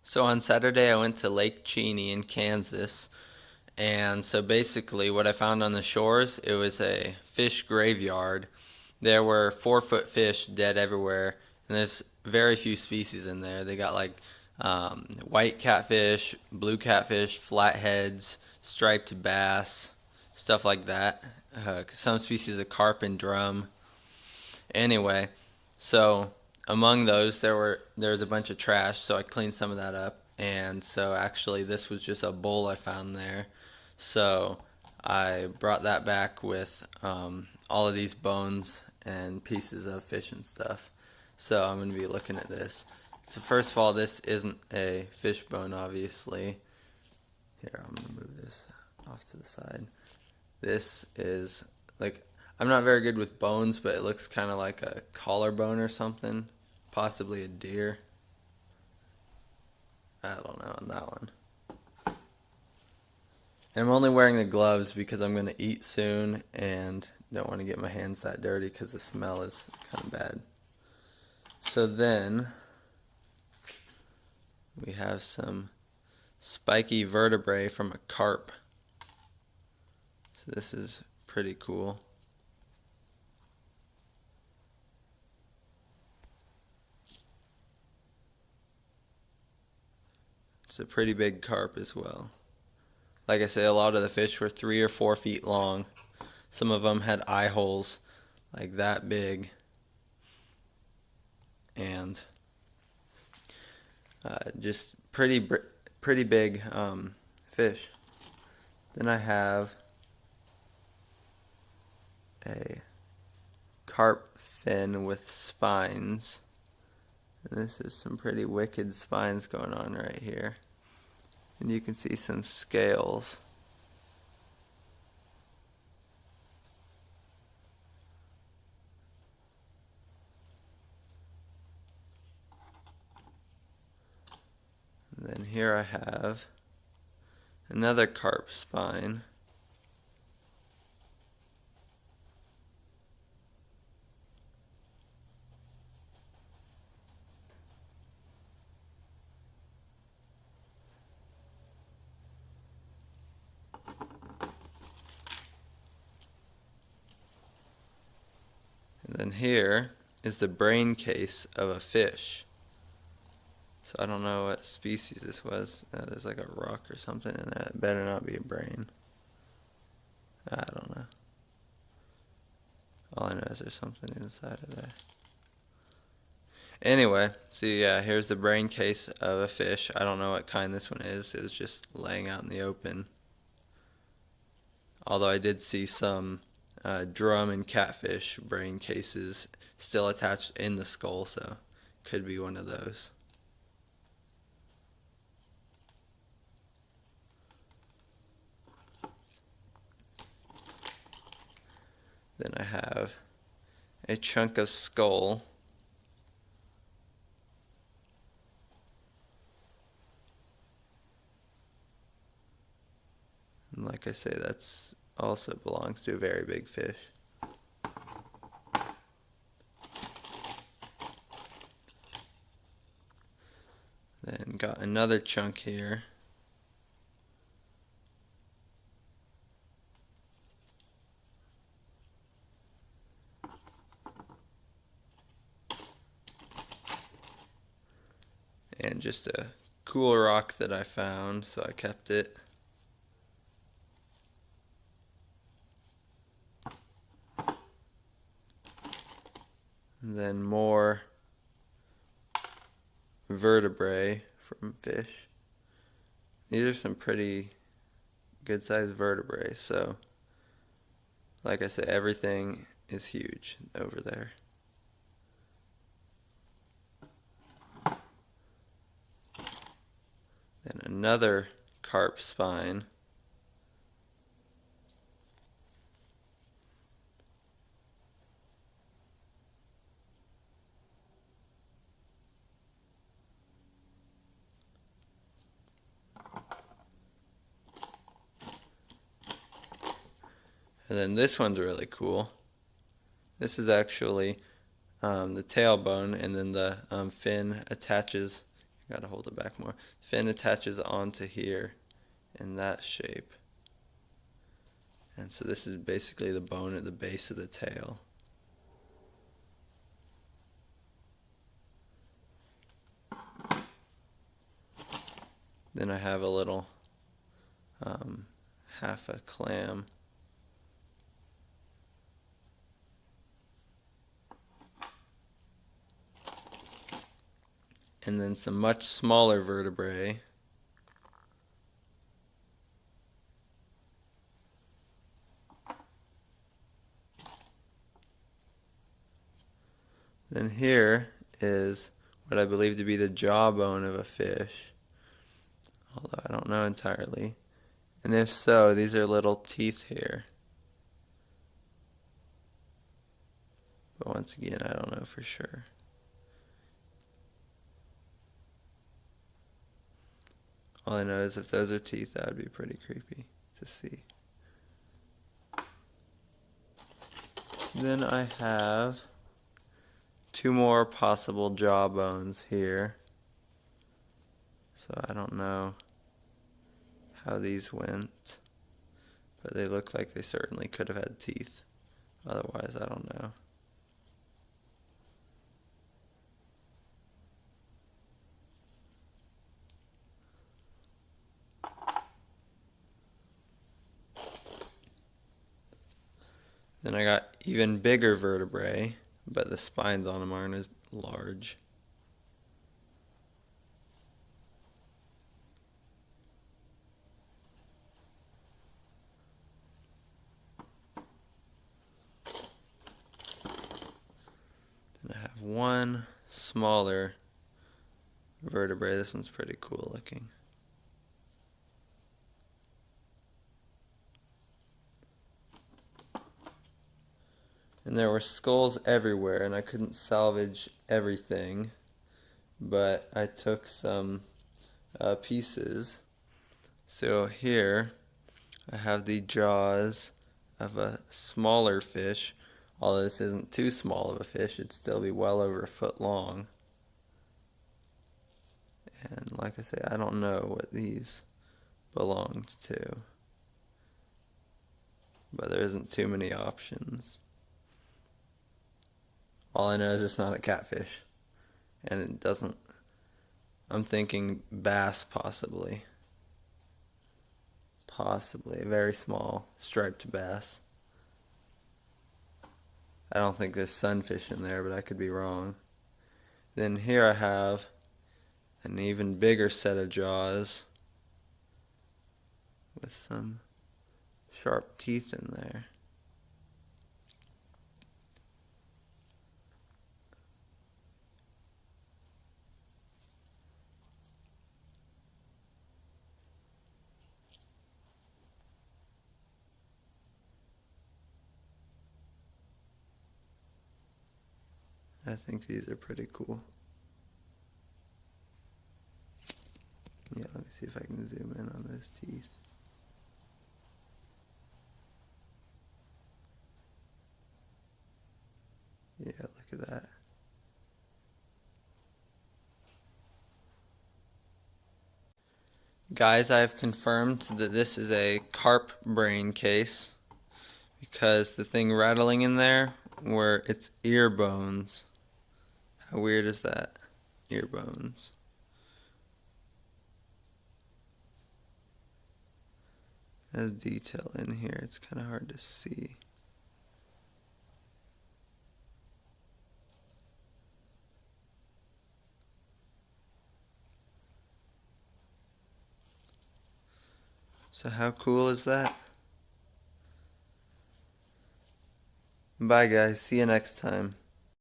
So on Saturday, I went to Lake Cheney in Kansas. And so basically, what I found on the shores, it was a fish graveyard. There were 4 foot fish dead everywhere, and there's very few species in there. They got like white catfish, blue catfish, flatheads, striped bass, stuff like that. Some species of carp and drum. Anyway, so among those there was a bunch of trash, so I cleaned some of that up. And so actually this was just a bowl I found there. So I brought that back with all of these bones and pieces of fish and stuff. So I'm going to be looking at this. So first of all, this isn't a fish bone, obviously. Here, I'm going to move this off to the side. This is like, I'm not very good with bones, but it looks kind of like a collarbone or something, possibly a deer. I don't know on that one. And I'm only wearing the gloves because I'm going to eat soon and don't want to get my hands that dirty because the smell is kind of bad. So then we have some spiky vertebrae from a carp. So this is pretty cool. It's a pretty big carp as well. Like I say, a lot of the fish were 3 or 4 feet long. Some of them had eye holes like that big. And just pretty big fish. Then I have a carp fin with spines. And this is some pretty wicked spines going on right here. And you can see some scales. And then here I have another carp spine. And then here is the brain case of a fish. So I don't know what species this was. There's like a rock or something in there. It better not be a brain. I don't know. All I know is there's something inside of there. Anyway, so yeah, here's the brain case of a fish. I don't know what kind this one is. It was just laying out in the open. Although I did see some drum and catfish brain cases still attached in the skull, so could be one of those. Then I have a chunk of skull. And like I say, that's also belongs to a very big fish. Then got another chunk here. And just a cool rock that I found, so I kept it. And then more vertebrae from fish. These are some pretty good sized vertebrae, so like I said, everything is huge over there. Then another carp spine. And then this one's really cool. This is actually the tailbone, and then the fin attaches Gotta hold it back more. Fin attaches onto here in that shape. And so this is basically the bone at the base of the tail. Then I have a little half a clam. And then some much smaller vertebrae. Then here is what I believe to be the jawbone of a fish, although I don't know entirely. And if so, these are little teeth here. But once again, I don't know for sure. All I know is if those are teeth, that would be pretty creepy to see. Then I have two more possible jaw bones here. So I don't know how these went, but they look like they certainly could have had teeth. Otherwise, I don't know. Then I got even bigger vertebrae, but the spines on them aren't as large. Then I have one smaller vertebrae. This one's pretty cool looking. And there were skulls everywhere, and I couldn't salvage everything, but I took some pieces. So here I have the jaws of a smaller fish. Although this isn't too small of a fish, it'd still be well over a foot long. And like I say, I don't know what these belonged to, but there isn't too many options. All I know is it's not a catfish, and it doesn't. I'm thinking bass, possibly. Possibly a very small striped bass. I don't think there's sunfish in there, but I could be wrong. Then here I have an even bigger set of jaws with some sharp teeth in there. I think these are pretty cool. Yeah, let me see if I can zoom in on those teeth. Yeah, look at that. Guys, I have confirmed that this is a carp brain case because the thing rattling in there were its ear bones. How weird is that? Ear bones. There's detail in here. It's kind of hard to see. So how cool is that? Bye guys, see you next time.